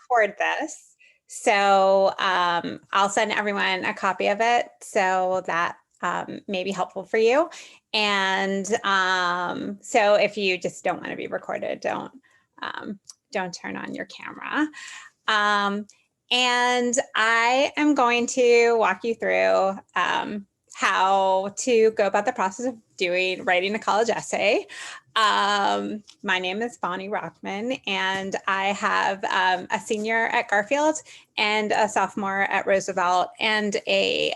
record this. So I'll send everyone a copy of it so that may be helpful for you. And so if you just don't want to be recorded, don't turn on your camera. And I am going to walk you through how to go about the process of writing a college essay. My name is Bonnie Rockman, and I have a senior at Garfield and a sophomore at Roosevelt, and a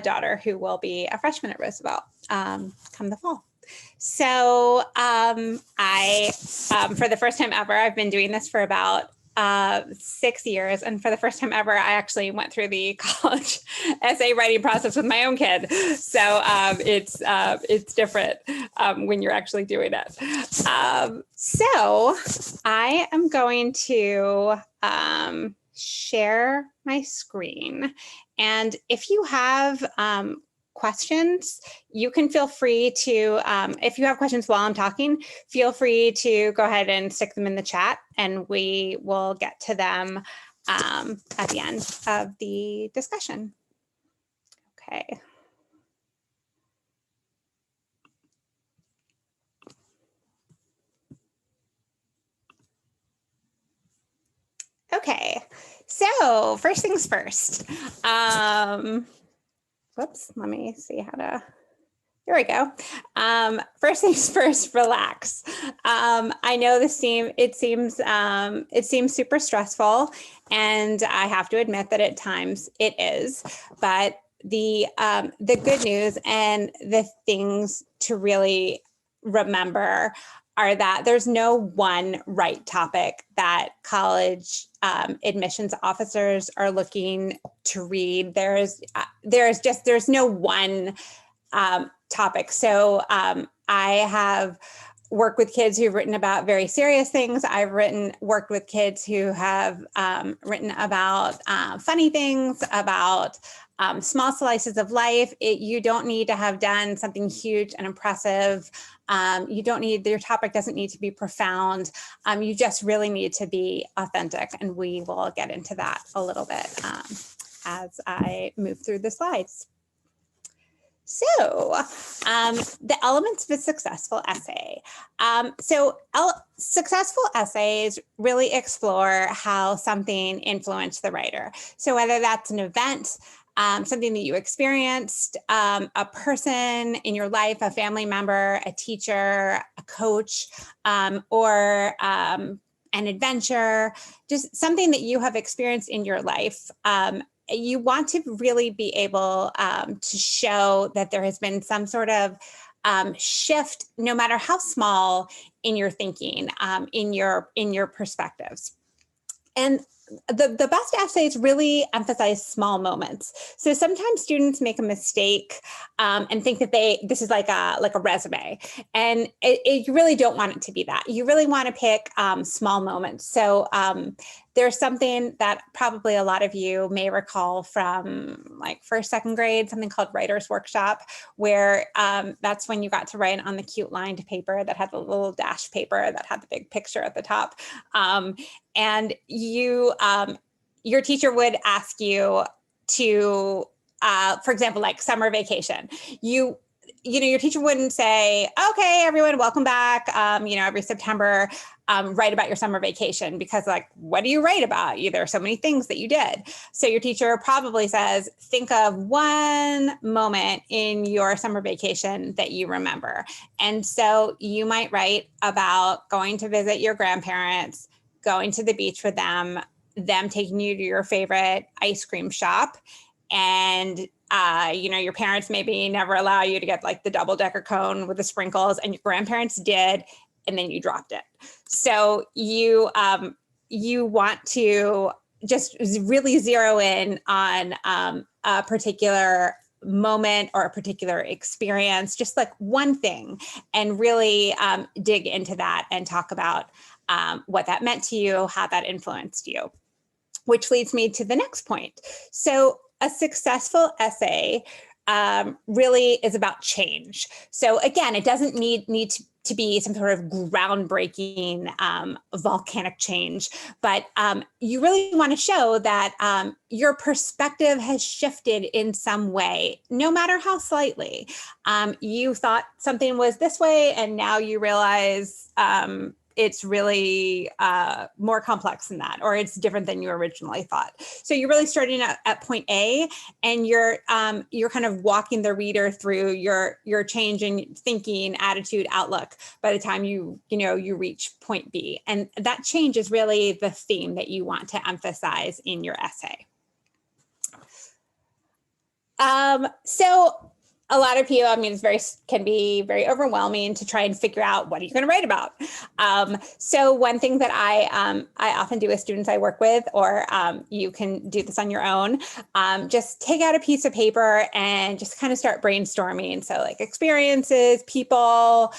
daughter who will be a freshman at Roosevelt come the fall. So for the first time ever, I've been doing this for about 6 years. And for the first time ever, I actually went through the college essay writing process with my own kid. So it's different when you're actually doing it. So I am going to share my screen. And if you have questions, you can feel free to, if you have questions while I'm talking, feel free to go ahead and stick them in the chat, and we will get to them at the end of the discussion. Okay. Okay, so first things first. Whoops, let me see how to, here we go. First things first, relax. I know it seems super stressful, and I have to admit that at times it is, but the good news and the things to really remember are that there's no one right topic that college admissions officers are looking to read. There's no one topic. So I have worked with kids who've written about very serious things. I've worked with kids who have written about funny things, about small slices of life. You don't need to have done something huge and impressive. Your topic doesn't need to be profound. You just really need to be authentic. And we will get into that a little bit as I move through the slides. So the elements of a successful essay. Successful essays really explore how something influenced the writer. So whether that's an event, something that you experienced, a person in your life, a family member, a teacher, a coach, or an adventure, just something that you have experienced in your life. You want to really be able to show that there has been some sort of shift, no matter how small, in your thinking, in your perspectives. And the best essays really emphasize small moments. So sometimes students make a mistake and think that this is like a resume, and you really don't want it to be that. You really want to pick small moments. So there's something that probably a lot of you may recall from like first, second grade, something called Writer's Workshop, where that's when you got to write on the cute lined paper that had the little dash paper that had the big picture at the top. And your teacher would ask you to, for example, like summer vacation. Your teacher wouldn't say, okay, everyone, welcome back. Every September, write about your summer vacation, because like, what do you write about? There are so many things that you did. So your teacher probably says, think of one moment in your summer vacation that you remember. And so you might write about going to visit your grandparents, going to the beach with them taking you to your favorite ice cream shop, and your parents maybe never allow you to get like the double-decker cone with the sprinkles, and your grandparents did, and then you dropped it. So you want to just really zero in on a particular moment or a particular experience, just like one thing, and really dig into that and talk about what that meant to you, how that influenced you, which leads me to the next point. So a successful essay really is about change. So again, it doesn't need to be some sort of groundbreaking volcanic change, but you really want to show that your perspective has shifted in some way, no matter how slightly. You thought something was this way, and now you realize it's really more complex than that, or it's different than you originally thought. So you're really starting at point A, and you're kind of walking the reader through your change in thinking, attitude, outlook by the time you reach point B. And that change is really the theme that you want to emphasize in your essay. So a lot of people, I mean, can be very overwhelming to try and figure out what are you going to write about. So one thing that I often do with students I work with, or you can do this on your own, just take out a piece of paper and just kind of start brainstorming. So like experiences, people,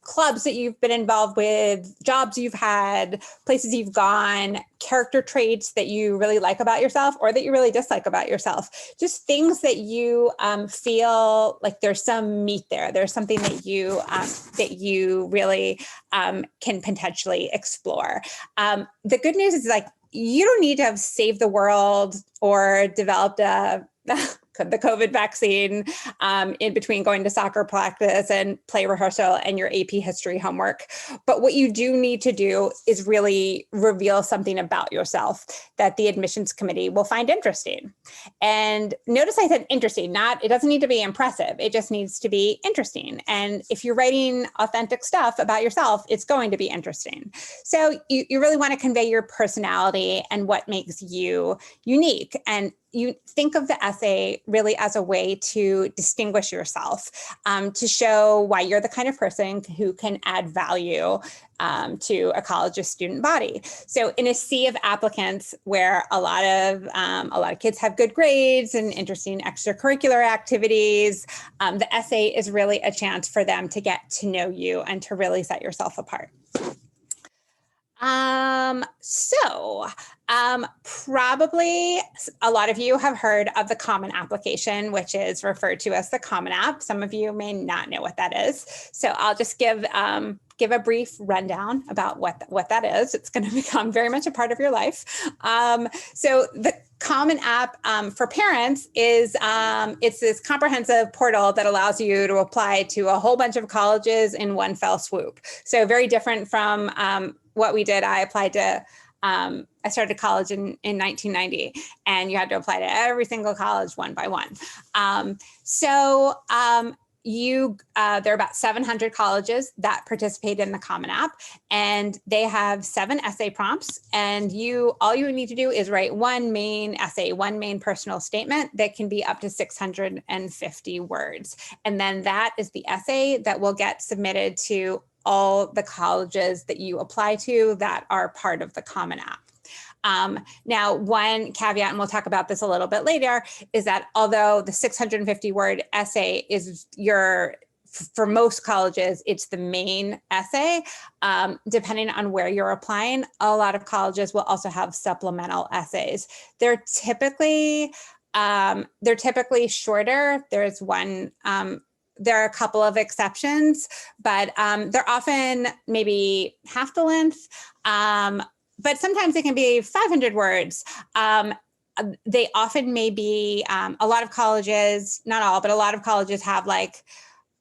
clubs that you've been involved with, jobs you've had, places you've gone, character traits that you really like about yourself or that you really dislike about yourself. Just things that you feel like there's some meat there. There's something that you really can potentially explore. The good news is, like, you don't need to have saved the world or developed the COVID vaccine in between going to soccer practice and play rehearsal and your AP history homework. But what you do need to do is really reveal something about yourself that the admissions committee will find interesting. And notice I said interesting, it doesn't need to be impressive. It just needs to be interesting. And if you're writing authentic stuff about yourself, it's going to be interesting. So you really want to convey your personality and what makes you unique. And you think of the essay really as a way to distinguish yourself, to show why you're the kind of person who can add value to a college's student body. So in a sea of applicants where a lot of kids have good grades and interesting extracurricular activities, the essay is really a chance for them to get to know you and to really set yourself apart. Probably a lot of you have heard of the Common Application, which is referred to as the Common App. Some of you may not know what that is. So I'll just give a brief rundown about what that is. It's going to become very much a part of your life. So the Common App for parents is it's this comprehensive portal that allows you to apply to a whole bunch of colleges in one fell swoop. So very different from what we did. I applied to I started college in 1990, and you had to apply to every single college one by one. There are about 700 colleges that participate in the Common App, and they have 7 essay prompts. And all you need to do is write one main essay, one main personal statement that can be up to 650 words. And then that is the essay that will get submitted to all the colleges that you apply to that are part of the Common App. Now, one caveat, and we'll talk about this a little bit later, is that although the 650-word essay is for most colleges, it's the main essay, depending on where you're applying, a lot of colleges will also have supplemental essays. They're typically shorter. There are a couple of exceptions, but they're often maybe half the length. But sometimes they can be 500 words. They often may be, a lot of colleges, not all, but a lot of colleges have like,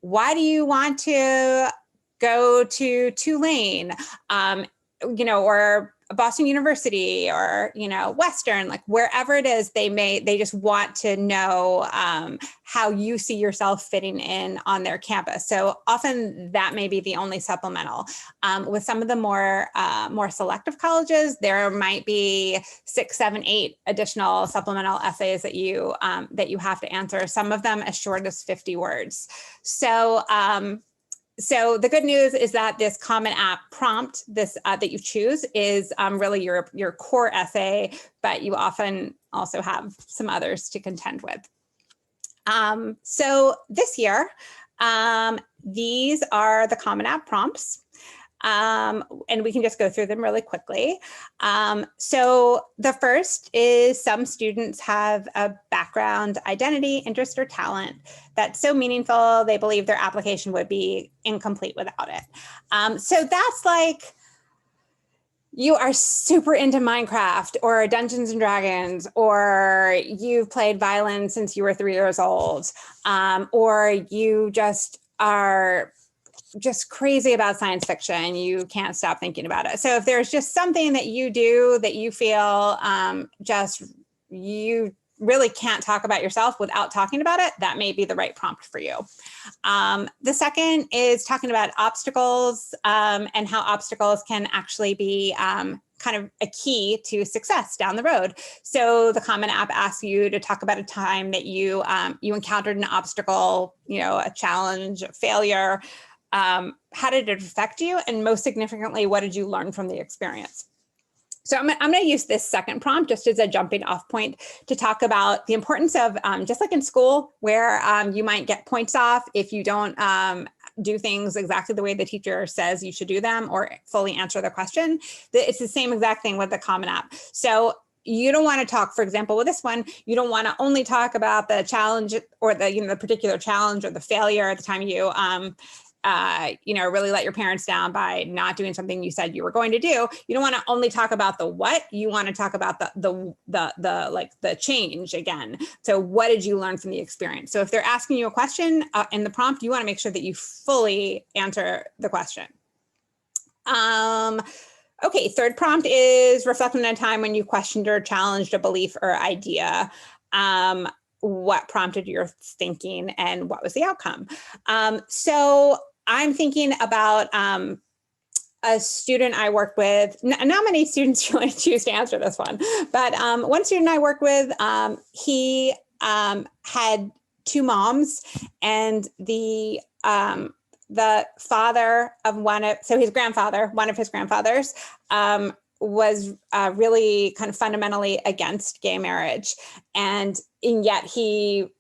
why do you want to go to Tulane? Or Boston University, or, Western, like wherever it is, they just want to know how you see yourself fitting in on their campus. So often that may be the only supplemental. With some of the more selective colleges, there might be 6, 7, 8 additional supplemental essays that you have to answer. Some of them as short as 50 words. So the good news is that this Common App prompt, that you choose, is really your core essay, but you often also have some others to contend with. So this year, these are the Common App prompts. And we can just go through them really quickly. So the first is some students have a background, identity, interest, or talent that's so meaningful they believe their application would be incomplete without it. So that's like, you are super into Minecraft or Dungeons and Dragons, or you've played violin since you were 3 years old, or you just are just crazy about science fiction. You can't stop thinking about it. So if there's just something that you do that you feel just you really can't talk about yourself without talking about it, that may be the right prompt for you. The second is talking about obstacles and how obstacles can actually be kind of a key to success down the road. So the Common App asks you to talk about a time that you encountered an obstacle, a challenge, a failure. How did it affect you? And most significantly, what did you learn from the experience? So I'm going to use this second prompt just as a jumping off point to talk about the importance of, just like in school, where you might get points off if you don't do things exactly the way the teacher says you should do them or fully answer the question. It's the same exact thing with the Common App. So you don't want to talk, for example, with this one, you don't want to only talk about the challenge or the particular challenge or the failure at the time you really let your parents down by not doing something you said you were going to do. You don't want to only talk about the what, you want to talk about the change again. So what did you learn from the experience? So if they're asking you a question in the prompt, you want to make sure that you fully answer the question. Okay, third prompt is reflect on a time when you questioned or challenged a belief or idea. What prompted your thinking and what was the outcome? So I'm thinking about a student I worked with. Not many students really choose to answer this one, but one student I worked with, he had 2 moms, and the father of his grandfather, one of his grandfathers, was really kind of fundamentally against gay marriage. And yet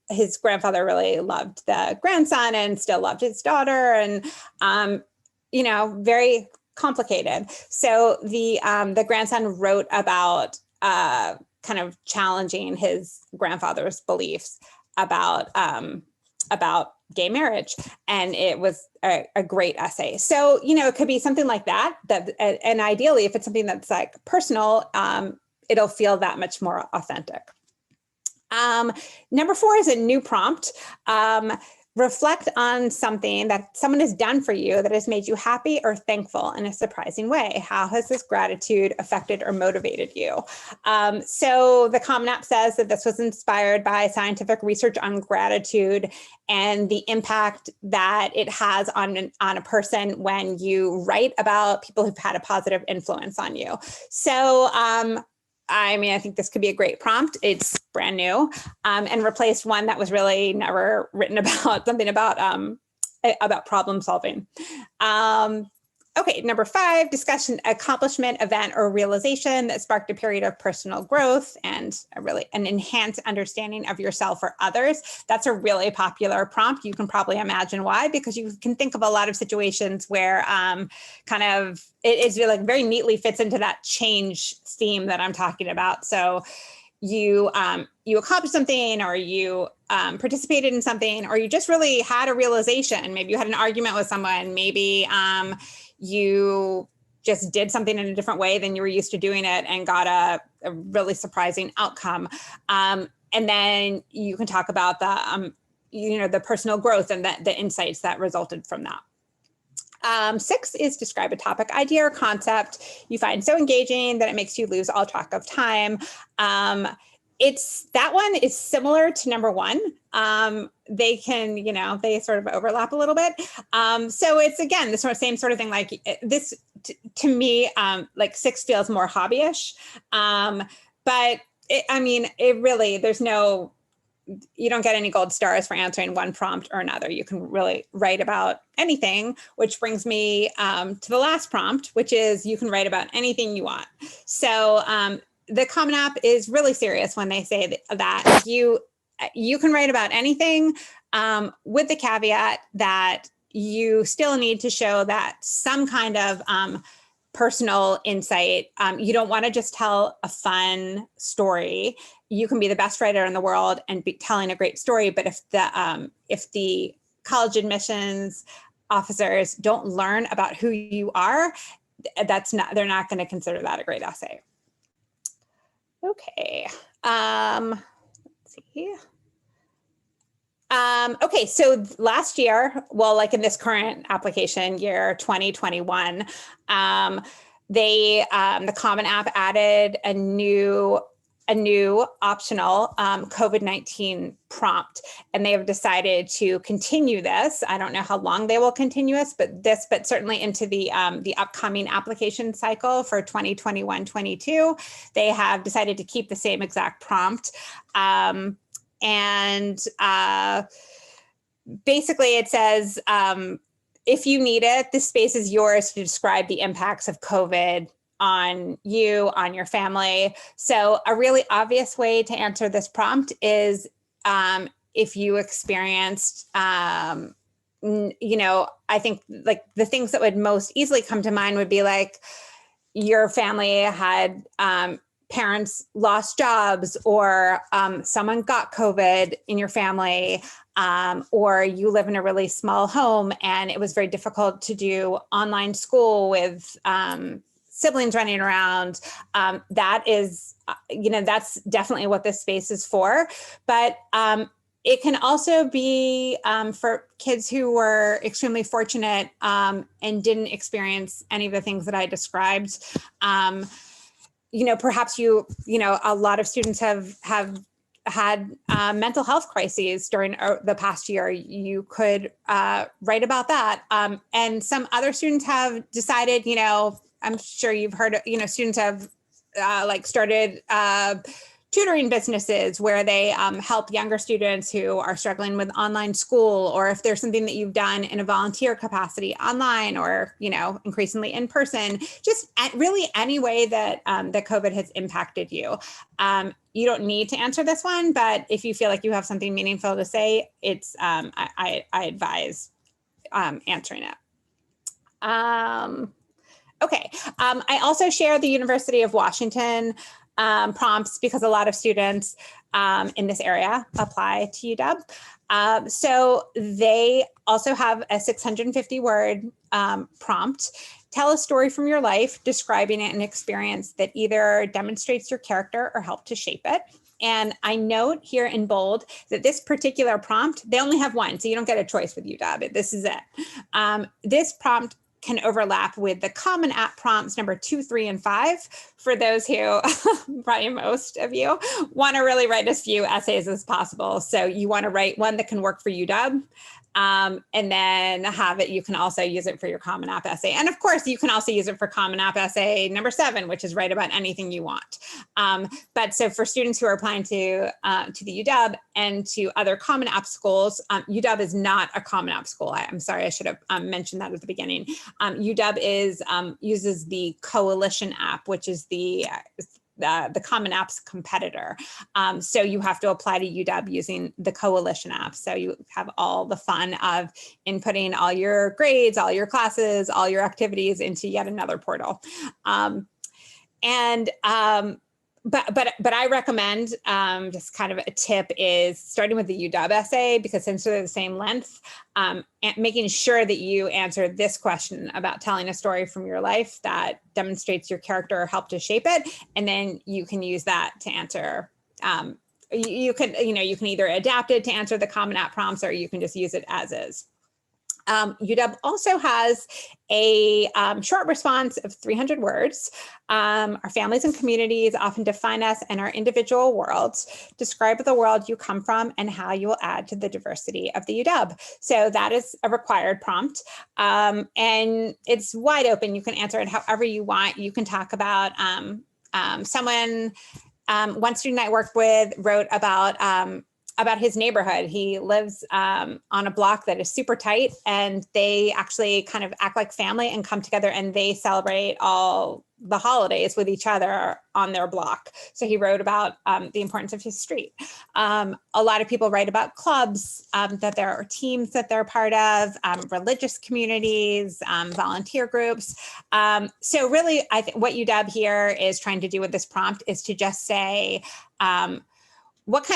his grandfather really loved the grandson and still loved his daughter, and, very complicated. So the grandson wrote about kind of challenging his grandfather's beliefs about gay marriage. And it was a great essay. So, it could be something like that, and ideally, if it's something that's like personal, it'll feel that much more authentic. Number 4 is a new prompt. Reflect on something that someone has done for you that has made you happy or thankful in a surprising way. How has this gratitude affected or motivated you? So the Common App says that this was inspired by scientific research on gratitude and the impact that it has on a person when you write about people who've had a positive influence on you. So, I think this could be a great prompt. It's brand new, and replaced one that was really never written about, something about problem solving. Okay, number 5, discuss an accomplishment, event, or realization that sparked a period of personal growth and an enhanced understanding of yourself or others. That's a really popular prompt. You can probably imagine why, because you can think of a lot of situations where it is really very neatly fits into that change theme that I'm talking about. So you accomplished something, or you participated in something, or you just really had a realization. Maybe you had an argument with someone. Maybe you just did something in a different way than you were used to doing it and got a really surprising outcome. And then you can talk about the personal growth and the insights that resulted from that. 6 is describe a topic, idea, or concept you find so engaging that it makes you lose all track of time. That one is similar to number 1. They can, they sort of overlap a little bit. So it's, again, the same sort of thing. Like this, to me, like 6 feels more hobbyish. But it really, you don't get any gold stars for answering one prompt or another. You can really write about anything, which brings me to the last prompt, which is you can write about anything you want. So the Common App is really serious when they say that you can write about anything, with the caveat that you still need to show that some kind of personal insight. You don't want to just tell a fun story. You can be the best writer in the world and be telling a great story, but if the college admissions officers don't learn about who you are, they're not going to consider that a great essay. Okay. Let's see. Okay, so last year, well, like in this current application year, 2021, the Common App added a new optional COVID-19 prompt, and they have decided to continue this. I don't know how long they will continue this, but certainly into the upcoming application cycle for 2021-22, they have decided to keep the same exact prompt. Basically it says, if you need it, this space is yours to describe the impacts of COVID on you, on your family. So a really obvious way to answer this prompt is if you experienced, I think like the things that would most easily come to mind would be like your family had parents lost jobs, or someone got COVID in your family, or you live in a really small home and it was very difficult to do online school with siblings running around. That is, that's definitely what this space is for. But it can also be for kids who were extremely fortunate and didn't experience any of the things that I described. Perhaps a lot of students have had mental health crises during the past year. You could write about that. And some other students have decided, I'm sure you've heard, students have started tutoring businesses where they help younger students who are struggling with online school, or if there's something that you've done in a volunteer capacity online, or, increasingly in person, just really any way that that COVID has impacted you. You don't need to answer this one, but if you feel like you have something meaningful to say, it's I advise answering it. Okay. I also share the University of Washington prompts because a lot of students in this area apply to UW. So they also have a 650-word prompt. Tell a story from your life describing an experience that either demonstrates your character or helped to shape it. And I note here in bold that this particular prompt, they only have one, so you don't get a choice with UW. This is it. This prompt can overlap with the Common App prompts number 2, 3, and 5 for those who, probably most of you, want to really write as few essays as possible. So you want to write one that can work for UW, and then you can also use it for your Common App essay. And of course, you can also use it for Common App essay number 7, which is write about anything you want. But so for students who are applying to the UW and to other Common App schools, UW is not a Common App school. I'm sorry, I should have mentioned that at the beginning. UW uses the Coalition app, which is the Common App's competitor. So you have to apply to UW using the Coalition app. So you have all the fun of inputting all your grades, all your classes, all your activities into yet another portal. But I recommend, just kind of a tip is starting with the UW essay, because since they're the same length, and making sure that you answer this question about telling a story from your life that demonstrates your character or helped to shape it. And then you can use that to answer, you can either adapt it to answer the Common App prompts, or you can just use it as is. UW also has a short response of 300 words. Our families and communities often define us and our individual worlds. Describe the world you come from and how you will add to the diversity of the UW. So that is a required prompt. And it's wide open. You can answer it however you want. You can talk about one student I worked with wrote about his neighborhood. He lives on a block that is super tight, and they actually kind of act like family and come together, and they celebrate all the holidays with each other on their block. So he wrote about the importance of his street. A lot of people write about clubs that there are teams that they're part of, religious communities, volunteer groups. So really, I think what UW here is trying to do with this prompt is to just say, what's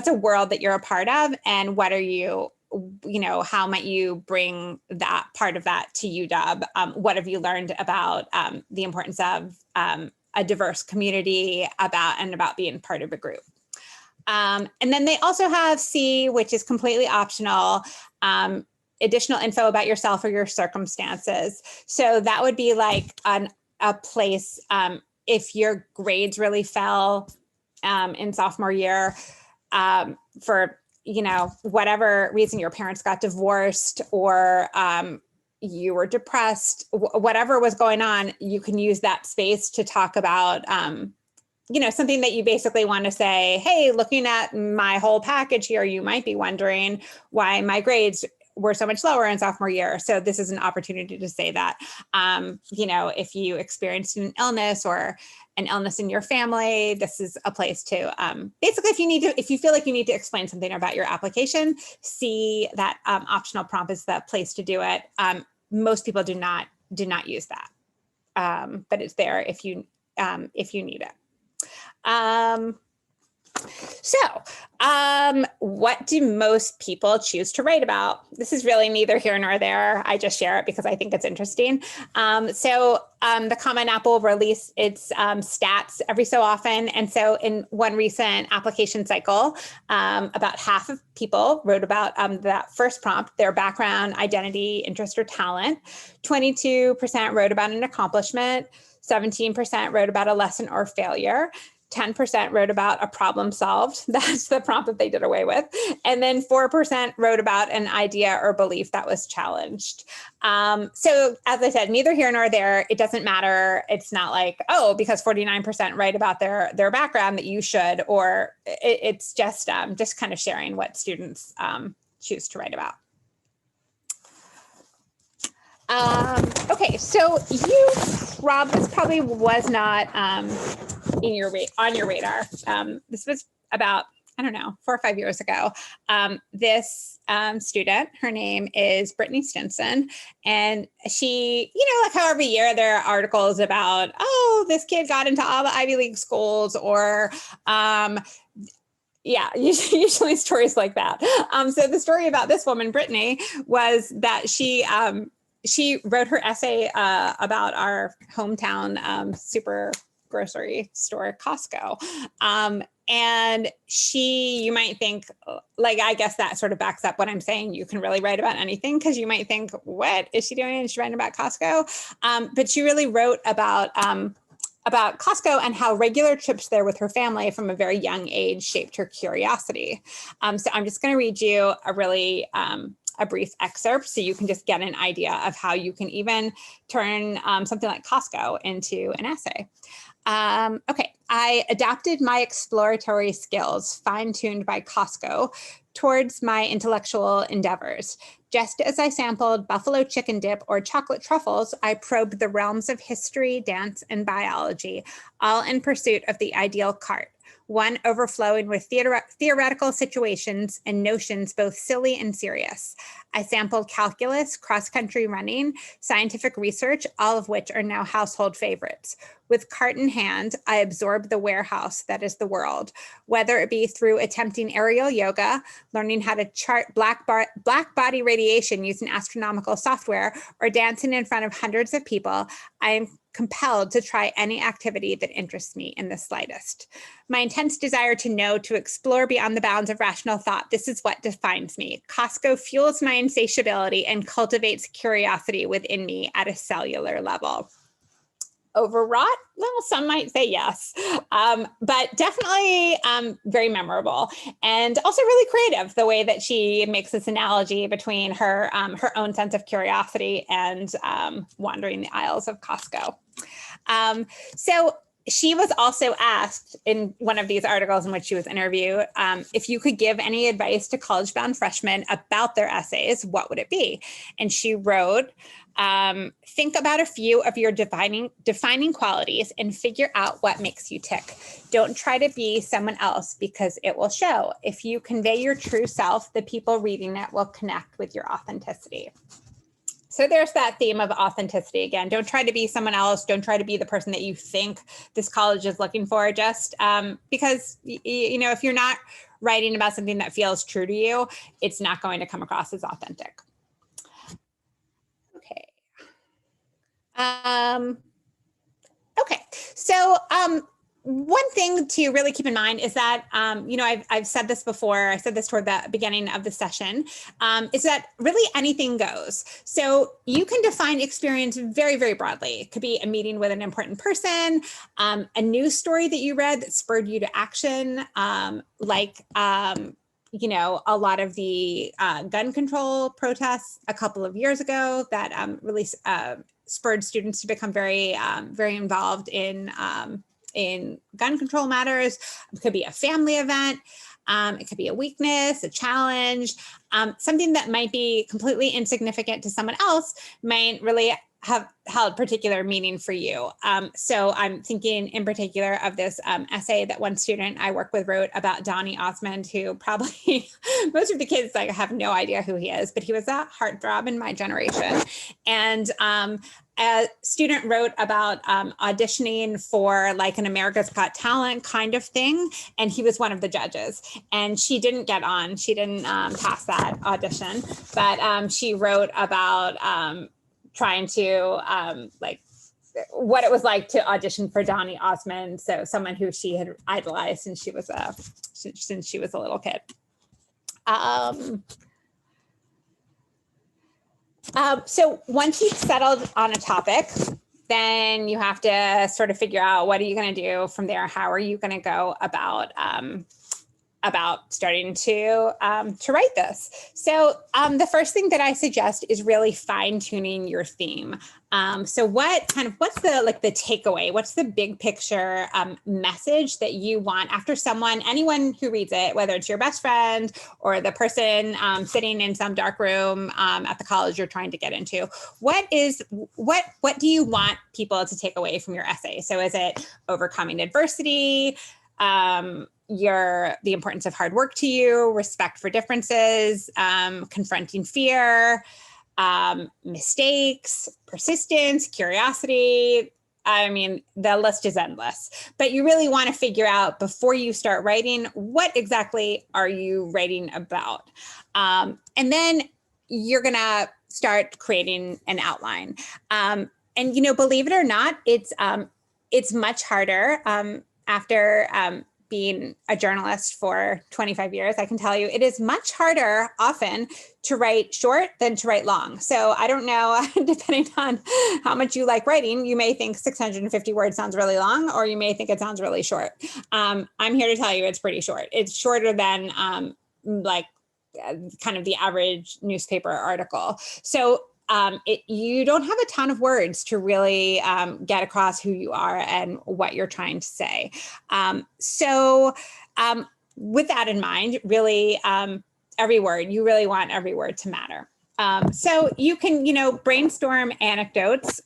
a world that you're a part of, and what are you, how might you bring that part of that to UW? What have you learned about the importance of a diverse community, about being part of a group? And then they also have C, which is completely optional, additional info about yourself or your circumstances. So that would be like a place, if your grades really fell in sophomore year, for whatever reason, your parents got divorced, or you were depressed, whatever was going on, you can use that space to talk about, something that you basically want to say, hey, looking at my whole package here, you might be wondering why my grades were so much lower in sophomore year. So this is an opportunity to say that, if you experienced an illness or an illness in your family, this is a place to, basically, if you feel like you need to explain something about your application, see that optional prompt is the place to do it. Most people do not use that, but it's there if you need it. What do most people choose to write about? This is really neither here nor there. I just share it because I think it's interesting. The Common App will release its stats every so often. And so in one recent application cycle, about half of people wrote about that first prompt, their background, identity, interest, or talent. 22% wrote about an accomplishment. 17% wrote about a lesson or failure. 10% wrote about a problem solved. That's the prompt that they did away with. And then 4% wrote about an idea or belief that was challenged. So as I said, neither here nor there, it doesn't matter. It's not like, because 49% write about their background that you should, or it's just kind of sharing what students choose to write about. Okay, so this probably was not on your radar. This was about, 4 or 5 years ago. This student, her name is Brittany Stinson, and she, like how every year there are articles about, this kid got into all the Ivy League schools, or usually stories like that. So the story about this woman, Brittany, was that she wrote her essay about our hometown super grocery store, Costco. And you might think, I guess that sort of backs up what I'm saying. You can really write about anything, because you might think, what is she doing? Is she writing about Costco? But she really wrote about Costco and how regular trips there with her family from a very young age shaped her curiosity. So I'm just going to read you a brief excerpt so you can just get an idea of how you can even turn something like Costco into an essay. Okay, I adapted my exploratory skills, fine-tuned by Costco, towards my intellectual endeavors. Just as I sampled buffalo chicken dip or chocolate truffles, I probed the realms of history, dance, and biology, all in pursuit of the ideal cart, one overflowing with theoretical situations and notions both silly and serious. I sampled calculus, cross-country running, scientific research, all of which are now household favorites. With cart in hand, I absorbed the warehouse that is the world, whether it be through attempting aerial yoga, learning how to chart black body radiation using astronomical software, or dancing in front of hundreds of people. I am compelled to try any activity that interests me in the slightest. My intense desire to know, to explore beyond the bounds of rational thought, this is what defines me. Costco fuels my insatiability and cultivates curiosity within me at a cellular level. Overwrought? Well, some might say yes, but definitely very memorable, and also really creative, the way that she makes this analogy between her own sense of curiosity and wandering the aisles of Costco. So She was also asked in one of these articles in which she was interviewed, if you could give any advice to college-bound freshmen about their essays, what would it be? And she wrote, think about a few of your defining qualities and figure out what makes you tick. Don't try to be someone else because it will show. If you convey your true self, the people reading it will connect with your authenticity. So there's that theme of authenticity again. Don't try to be someone else. Don't try to be the person that you think this college is looking for, just because, if you're not writing about something that feels true to you, it's not going to come across as authentic. Okay. Okay. So one thing to really keep in mind is that, I've said this before, I said this toward the beginning of the session, is that really anything goes. So you can define experience very, very broadly. It could be a meeting with an important person, a news story that you read that spurred you to action, a lot of the gun control protests a couple of years ago that really spurred students to become very, very involved in gun control matters. It could be a family event. It could be a weakness, a challenge, something that might be completely insignificant to someone else might really have held particular meaning for you. So I'm thinking in particular of this essay that one student I work with wrote about Donny Osmond, who probably most of the kids have no idea who he is, but he was a heartthrob in my generation. And a student wrote about auditioning for an America's Got Talent kind of thing, and he was one of the judges. And she didn't get on. She didn't pass that audition, but she wrote about trying to what it was like to audition for Donny Osmond, so someone who she had idolized since she was a little kid. So once you've settled on a topic, then you have to sort of figure out what are you going to do from there. How are you going to go about starting to write this? So the first thing that I suggest is really fine tuning your theme. So what's the takeaway? What's the big picture message that you want after anyone who reads it, whether it's your best friend or the person sitting in some dark room at the college you're trying to get into? What do you want people to take away from your essay? So is it overcoming adversity? The importance of hard work to you, respect for differences, confronting fear, mistakes, persistence, curiosity. I mean, the list is endless, but you really want to figure out before you start writing, what exactly are you writing about? And then you're going to start creating an outline. And, believe it or not, it's much harder after being a journalist for 25 years, I can tell you it is much harder often to write short than to write long. So I don't know, depending on how much you like writing, you may think 650 words sounds really long, or you may think it sounds really short. I'm here to tell you it's pretty short. It's shorter than kind of the average newspaper article. So you don't have a ton of words to really get across who you are and what you're trying to say. So with that in mind, really, you really want every word to matter. So you can, brainstorm anecdotes,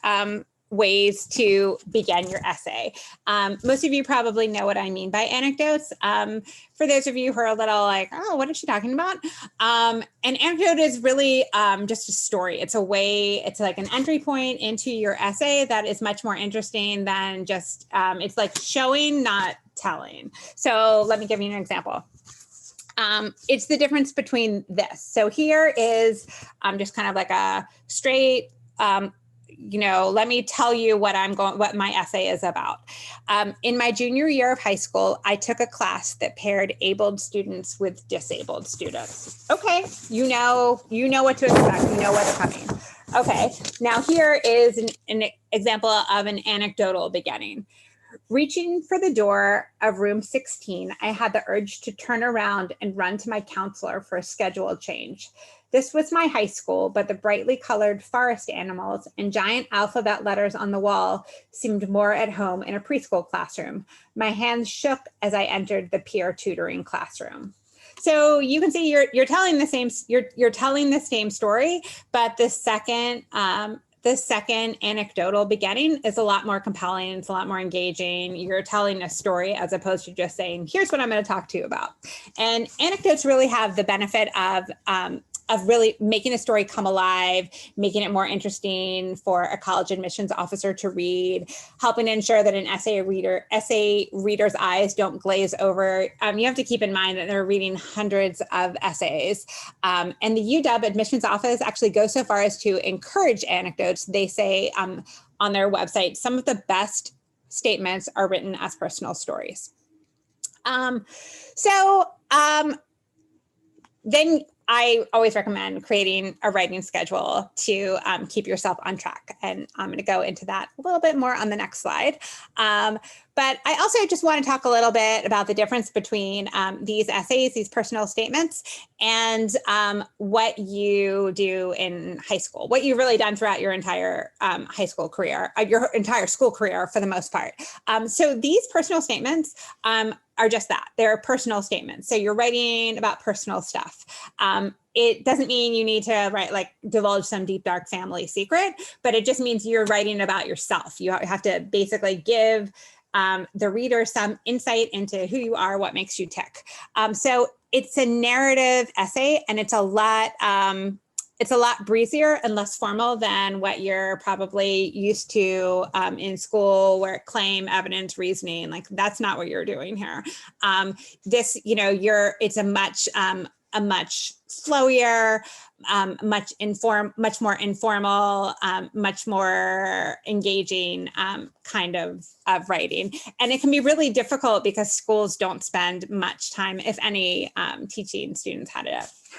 ways to begin your essay. Most of you probably know what I mean by anecdotes. For those of you who are a little like, oh, what is she talking about? An anecdote is really just a story. It's like an entry point into your essay that is much more interesting than just, it's like showing, not telling. So let me give you an example. It's the difference between this. So here is just kind of like a straight, let me tell you what my essay is about. In my junior year of high school, I took a class that paired abled students with disabled students. Okay, you know what to expect. You know where they're coming. Okay, now here is an example of an anecdotal beginning. Reaching for the door of room 16, I had the urge to turn around and run to my counselor for a schedule change. This was my high school, but the brightly colored forest animals and giant alphabet letters on the wall seemed more at home in a preschool classroom. My hands shook as I entered the peer tutoring classroom. So you can see you're telling the same you're telling the same story, but the second anecdotal beginning is a lot more compelling. It's a lot more engaging. You're telling a story as opposed to just saying, here's what I'm going to talk to you about. And anecdotes really have the benefit of really making a story come alive, making it more interesting for a college admissions officer to read, helping ensure that an essay reader's eyes don't glaze over. You have to keep in mind that they're reading hundreds of essays. And the UW admissions office actually goes so far as to encourage anecdotes. They say on their website, some of the best statements are written as personal stories. Then I always recommend creating a writing schedule to keep yourself on track. And I'm going to go into that a little bit more on the next slide. But I also just want to talk a little bit about the difference between these essays, these personal statements, and what you do in high school, what you've really done throughout your entire high school career, your entire school career for the most part. So these personal statements are just that. They're personal statements. So you're writing about personal stuff. It doesn't mean you need to write, like, divulge some deep, dark family secret, but it just means you're writing about yourself. You have to basically give the reader some insight into who you are, what makes you tick. So it's a narrative essay, and it's a lot breezier and less formal than what you're probably used to in school, where claim, evidence, reasoning, like that's not what you're doing here. It's a much slower, much more informal, much more engaging kind of writing. And it can be really difficult because schools don't spend much time, if any, teaching students how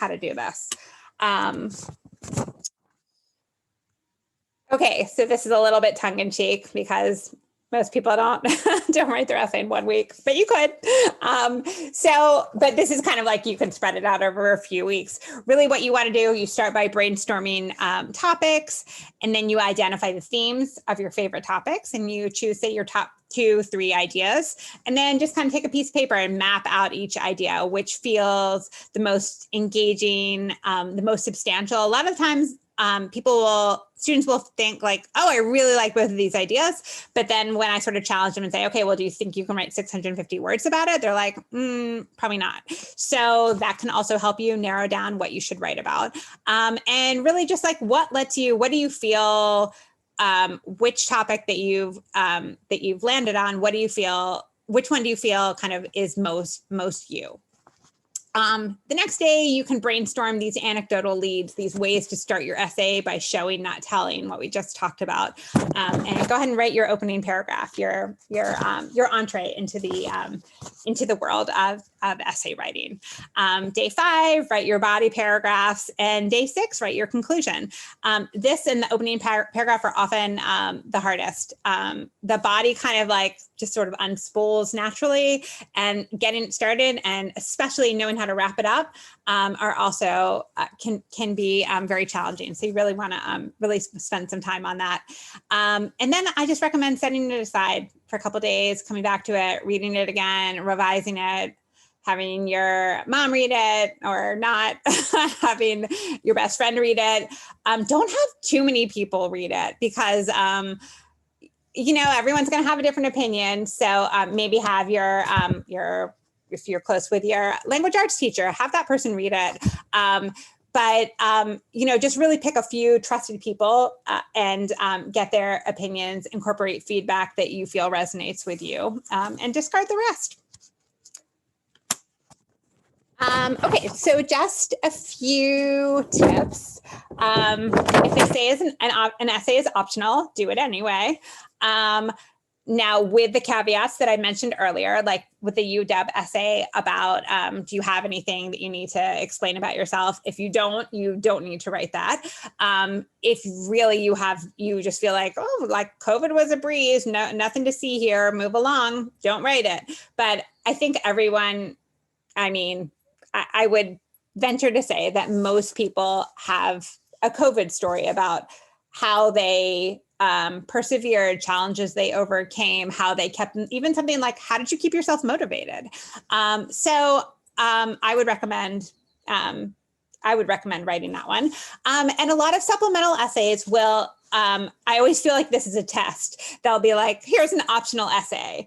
to do this. Okay, so this is a little bit tongue in cheek because most people don't write their essay in 1 week, but you could. But this is kind of like you can spread it out over a few weeks. Really what you want to do, you start by brainstorming topics, and then you identify the themes of your favorite topics, and you choose, say, your top 2-3 ideas, and then just kind of take a piece of paper and map out each idea, which feels the most engaging, the most substantial. A lot of times, students will think like, oh, I really like both of these ideas. But then when I sort of challenge them and say, okay, well, do you think you can write 650 words about it? They're like, probably not. So that can also help you narrow down what you should write about. And really just like what do you feel, which topic that you've landed on, which one do you feel kind of is most you? The next day, you can brainstorm these anecdotal leads, these ways to start your essay by showing, not telling, what we just talked about. And go ahead and write your opening paragraph, your entree into the world of essay writing. Day 5, write your body paragraphs, and day 6, write your conclusion. This and the opening paragraph are often the hardest. The body kind of like just sort of unspools naturally, and getting it started, and especially knowing how to wrap it up, are also can be very challenging. So you really want to really spend some time on that. And then I just recommend setting it aside for a couple of days, coming back to it, reading it again, revising it, having your mom read it or not, having your best friend read it. Don't have too many people read it because everyone's going to have a different opinion. So maybe have if you're close with your language arts teacher, have that person read it. But just really pick a few trusted people and get their opinions, incorporate feedback that you feel resonates with you, and discard the rest. Okay, so just a few tips. If an essay is optional, do it anyway. Now, with the caveats that I mentioned earlier, like with the UW essay about, do you have anything that you need to explain about yourself? If you don't need to write that. If really you just feel like, oh, like COVID was a breeze, nothing to see here, move along, don't write it. But I think everyone, I would venture to say that most people have a COVID story about how they persevered, challenges they overcame, how they kept, even something like, how did you keep yourself motivated? I would recommend writing that one. And a lot of supplemental essays will, I always feel like this is a test. They'll be like, here's an optional essay.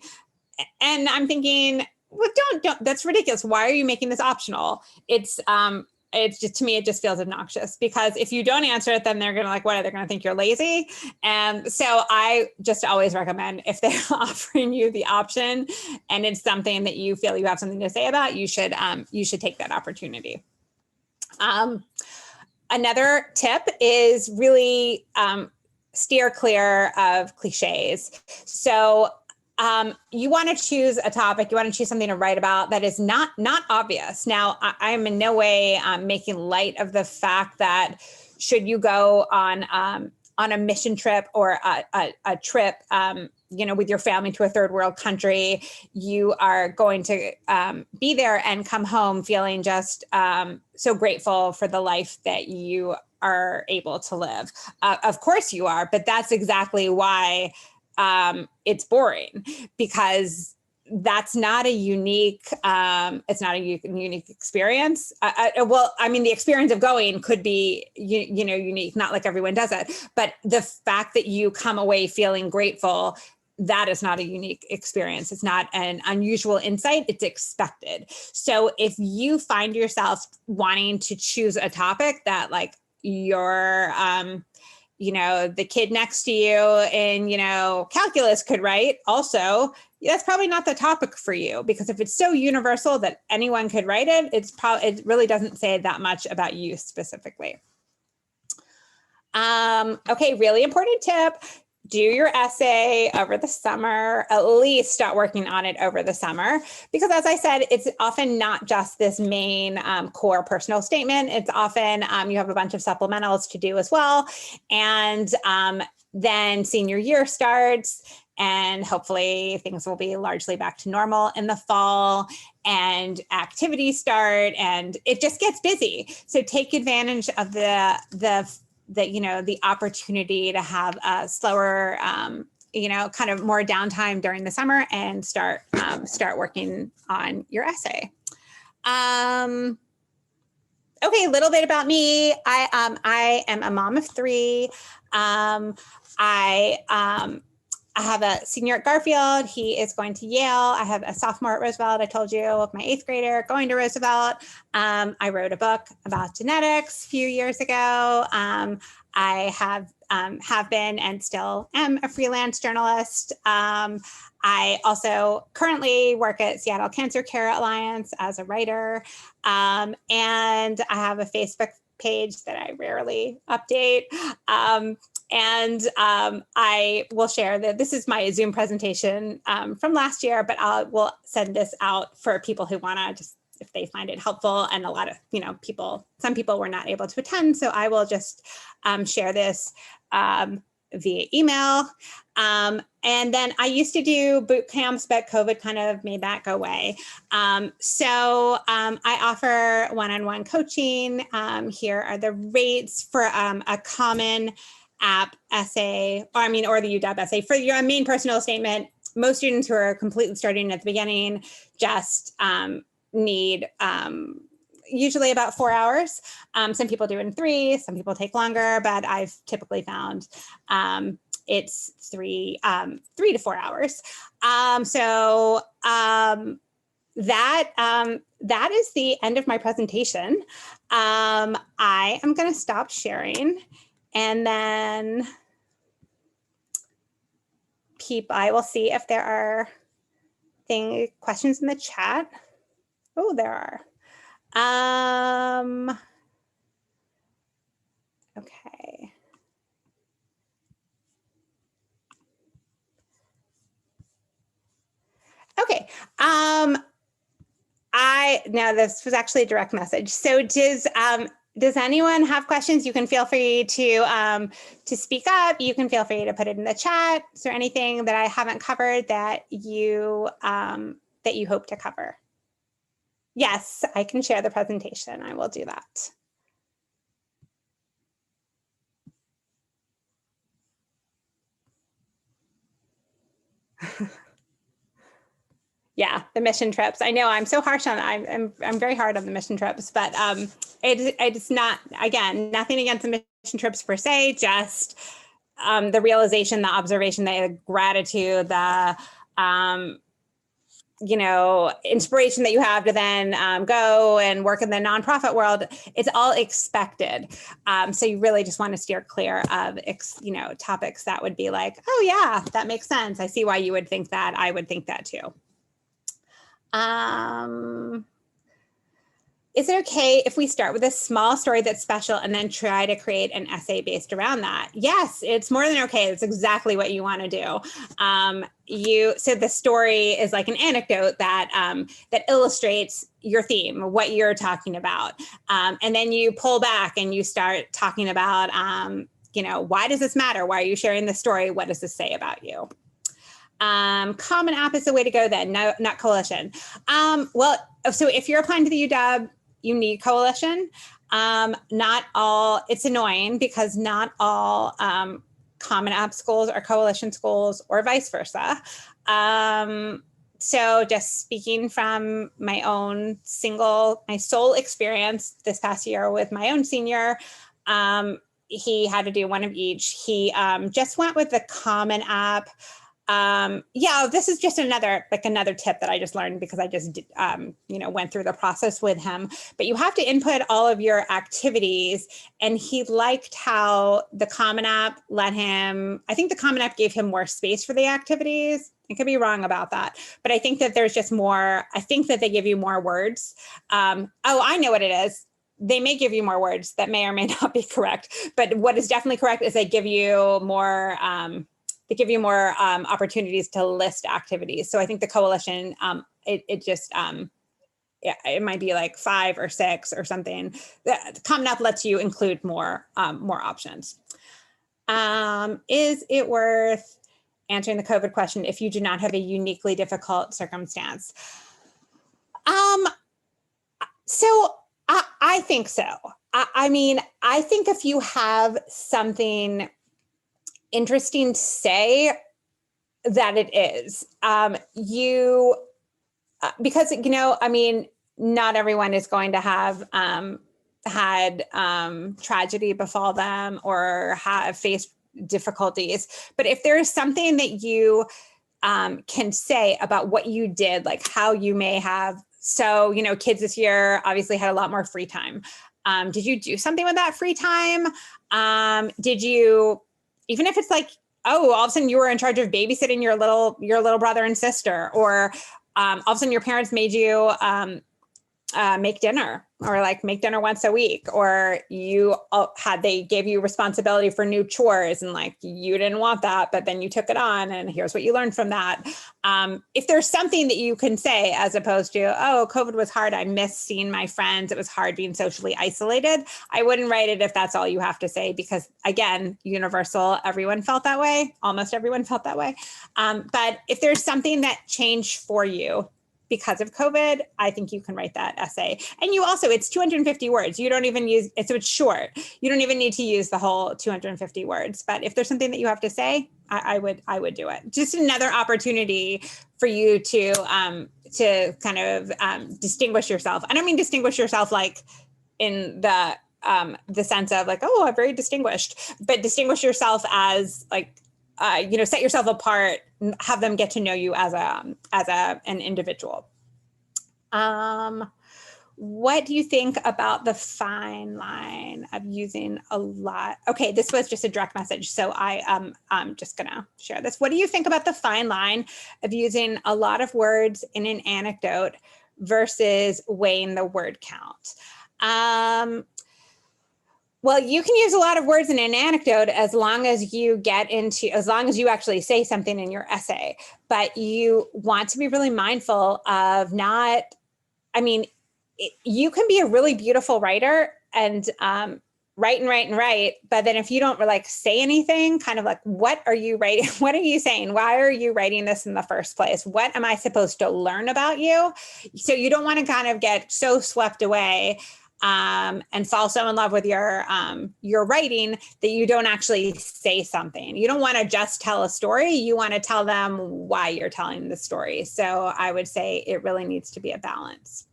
And I'm thinking, well, don't, that's ridiculous. Why are you making this optional? It's just, to me, it just feels obnoxious, because if you don't answer it, then they're going to like, what, they're going to think you're lazy. And so I just always recommend, if they're offering you the option and it's something that you feel you have something to say about, you should take that opportunity. Another tip is really steer clear of cliches. So you want to choose a topic, you want to choose something to write about that is not obvious. Now, I am in no way making light of the fact that should you go on a mission trip or a trip, with your family to a third world country, you are going to be there and come home feeling just so grateful for the life that you are able to live. Of course you are, but that's exactly why it's boring, because that's not a unique, it's not a unique experience. The experience of going could be, unique, not like everyone does it, but the fact that you come away feeling grateful, that is not a unique experience. It's not an unusual insight, it's expected. So if you find yourself wanting to choose a topic that like your, the kid next to you in, calculus could write also, that's probably not the topic for you, because if it's so universal that anyone could write it, it really doesn't say that much about you specifically. Okay, really important tip. Do your essay over the summer, at least start working on it over the summer, because as I said, it's often not just this main core personal statement. It's often you have a bunch of supplementals to do as well. And then senior year starts, and hopefully things will be largely back to normal in the fall, and activities start, and it just gets busy. So take advantage of the opportunity to have a slower, kind of more downtime during the summer, and start working on your essay. Okay, a little bit about me. I am a mom of 3. I have a senior at Garfield. He is going to Yale. I have a sophomore at Roosevelt. I told you, my 8th grader going to Roosevelt. I wrote a book about genetics a few years ago. I have been and still am a freelance journalist. I also currently work at Seattle Cancer Care Alliance as a writer. And I have a Facebook page that I rarely update. I will share that this is my Zoom presentation from last year, but we'll send this out for people who want to, just if they find it helpful. And a lot of some people were not able to attend, so I will just share this via email. And then I used to do boot camps, but COVID kind of made that go away. So I offer one-on-one coaching. Here are the rates for a common app essay, or the UW essay. For your main personal statement, most students who are completely starting at the beginning just need usually about 4 hours. Some people do it in 3, some people take longer, but I've typically found it's 3 to 4 hours. That is the end of my presentation. I am going to stop sharing, and then I will see if there are questions in the chat. Oh, there are. Okay. Okay. Now this was actually a direct message. So does anyone have questions? You can feel free to speak up. You can feel free to put it in the chat. Is there anything that I haven't covered that you hope to cover? Yes, I can share the presentation. I will do that. Yeah, the mission trips. I know I'm so harsh on I'm very hard on the mission trips, but it's not, again, nothing against the mission trips per se, just the realization, the observation, the gratitude, the inspiration that you have to then go and work in the nonprofit world. It's all expected. So you really just want to steer clear of, topics that would be like, oh yeah, that makes sense. I see why you would think that. I would think that too. Is it okay if we start with a small story that's special and then try to create an essay based around that? Yes, it's more than okay. It's exactly what you want to do. So the story is like an anecdote that illustrates your theme, what you're talking about, and then you pull back and you start talking about, why does this matter? Why are you sharing this story? What does this say about you? Common App is the way to go then, no, not coalition. So if you're applying to the UW, you need coalition. Not all, it's annoying because not all Common App schools are coalition schools or vice versa. So just speaking from my sole experience this past year with my own senior, he had to do one of each. He just went with the Common App. This is just another tip that I just learned because I just, went through the process with him, but you have to input all of your activities. And he liked how the Common App I think the Common App gave him more space for the activities. I could be wrong about that, but I think that there's just more, I think that they give you more words. I know what it is. They may give you more words that may or may not be correct, but what is definitely correct is they give you more, opportunities to list activities. So I think the coalition, it might be like 5 or 6 or something. The Common App lets you include more options. Is it worth answering the COVID question if you do not have a uniquely difficult circumstance? So I think so. I think if you have something interesting to say, that it is. Because not everyone is going to have had tragedy befall them or have faced difficulties. But if there is something that you can say about what you did, like how you may have, kids this year obviously had a lot more free time. Did you do something with that free time? Did you, even if it's like, all of a sudden you were in charge of babysitting your little brother and sister, or all of a sudden your parents made you make dinner, or like make dinner once a week, or they gave you responsibility for new chores and like you didn't want that, but then you took it on and here's what you learned from that. If there's something that you can say as opposed to, COVID was hard, I missed seeing my friends, it was hard being socially isolated, I wouldn't write it if that's all you have to say, because again, universal, everyone felt that way, almost everyone felt that way. But if there's something that changed for you because of COVID, I think you can write that essay. And it's 250 words. You don't even use it, so it's short. You don't even need to use the whole 250 words. But if there's something that you have to say, I would do it. Just another opportunity for you to kind of distinguish yourself. I don't mean distinguish yourself like in the sense of like, I'm very distinguished, but distinguish yourself as like, set yourself apart, have them get to know you as an individual. What do you think about the fine line of using a lot? Okay, this was just a direct message, so I'm just gonna share this. What do you think about the fine line of using a lot of words in an anecdote versus weighing the word count? Well, you can use a lot of words in an anecdote as long as you actually say something in your essay, but you want to be really mindful of you can be a really beautiful writer and write and write and write. But then if you don't like say anything, kind of like, what are you writing? What are you saying? Why are you writing this in the first place? What am I supposed to learn about you? So you don't want to kind of get so swept away and fall so in love with your writing that you don't actually say something. You don't want to just tell a story. You want to tell them why you're telling the story. So I would say it really needs to be a balance.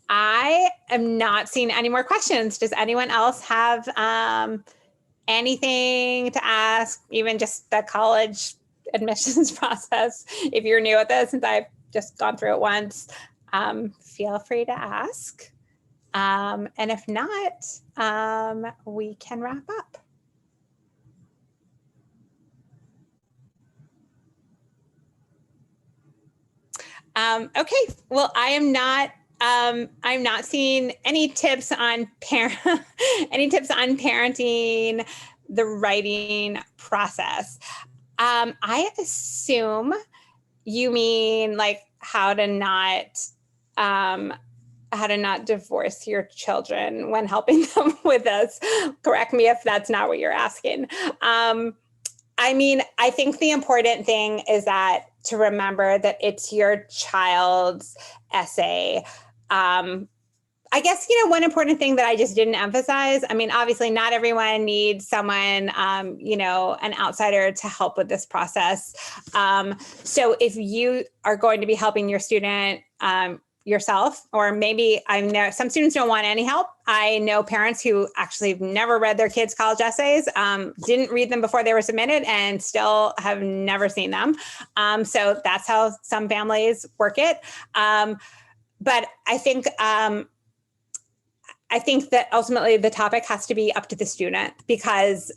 I am not seeing any more questions. Does anyone else have anything to ask, even just the college admissions process? If you're new at this, since I've just gone through it once, feel free to ask. And if not, we can wrap up. Okay, well, I'm not seeing any tips on any tips on parenting the writing process. I assume you mean like how to not divorce your children when helping them with this. Correct me if that's not what you're asking. I mean, I think the important thing is that to remember that it's your child's essay. I guess, one important thing that I just didn't emphasize, I mean, obviously not everyone needs someone, an outsider to help with this process. So if you are going to be helping your student yourself, or maybe I know some students don't want any help. I know parents who actually have never read their kids' college essays, didn't read them before they were submitted, and still have never seen them. So that's how some families work it. But I think that ultimately the topic has to be up to the student, because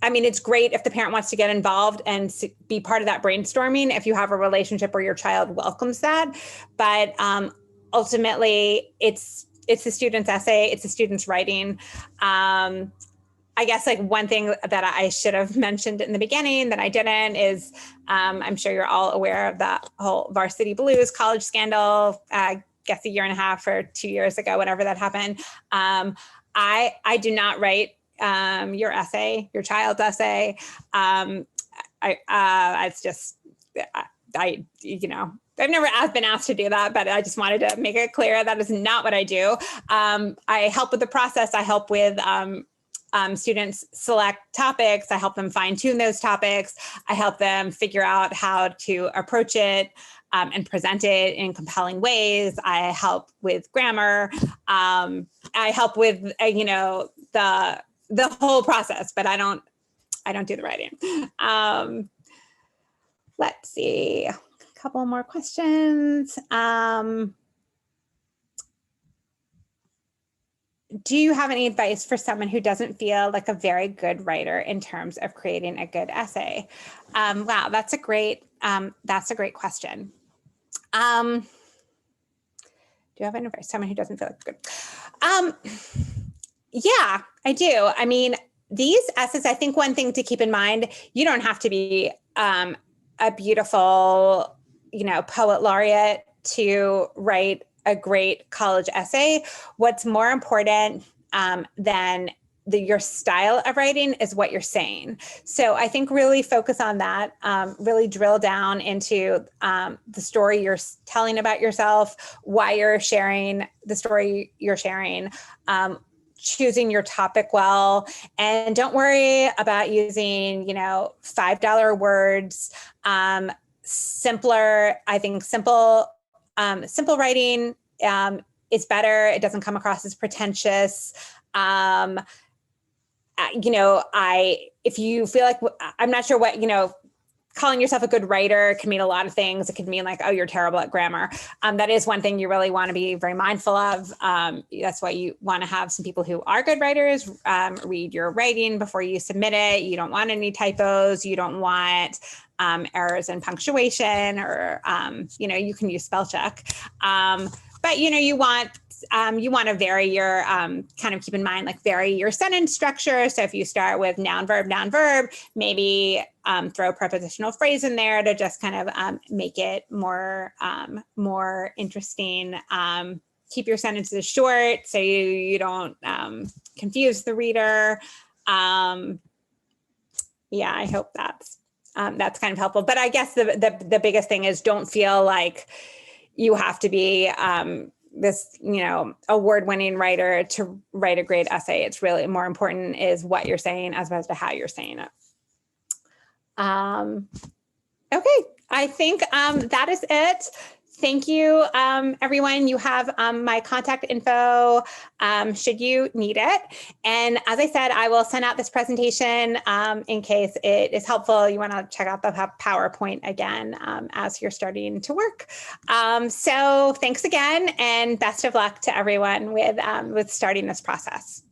I mean, it's great if the parent wants to get involved and be part of that brainstorming if you have a relationship where your child welcomes that. But ultimately, it's the student's essay, it's the student's writing. I guess like one thing that I should have mentioned in the beginning that I didn't is I'm sure you're all aware of the whole Varsity Blues college scandal. Guess a year and a half or 2 years ago, whenever that happened. I do not write your essay, your child's essay. It's just, I've never been asked to do that, but I just wanted to make it clear that is not what I do. I help with the process. I help with students select topics. I help them fine tune those topics. I help them figure out how to approach it and present it in compelling ways. I help with grammar. I help with, the whole process, but I don't do the writing. Let's see, a couple more questions. Do you have any advice for someone who doesn't feel like a very good writer in terms of creating a good essay? Wow, that's a great question. Do you have any advice for someone who doesn't feel like good? Yeah, I do. I mean, these essays, I think one thing to keep in mind, you don't have to be a beautiful, poet laureate to write a great college essay. What's more important than your style of writing is what you're saying. So I think really focus on that, really drill down into the story you're telling about yourself, why you're sharing the story you're sharing, choosing your topic well, and don't worry about using, $5 words. Simpler, I think simple writing is better. It doesn't come across as pretentious. If you feel like, I'm not sure what, calling yourself a good writer can mean a lot of things. It could mean like, oh, you're terrible at grammar. That is one thing you really want to be very mindful of. That's why you want to have some people who are good writers read your writing before you submit it. You don't want any typos. You don't want errors in punctuation, or, you can use spell check. But, you want to vary your, kind of keep in mind, like vary your sentence structure. So if you start with noun, verb, maybe throw a prepositional phrase in there to just kind of make it more interesting. keep your sentences short so you don't confuse the reader. Yeah, I hope that's kind of helpful. But I guess the biggest thing is don't feel like you have to be this, award-winning writer to write a great essay. It's really more important is what you're saying as opposed to how you're saying it. Okay, I think that is it. Thank you, everyone. You have my contact info should you need it. And as I said, I will send out this presentation in case it is helpful. You want to check out the PowerPoint again as you're starting to work. So thanks again, and best of luck to everyone with starting this process.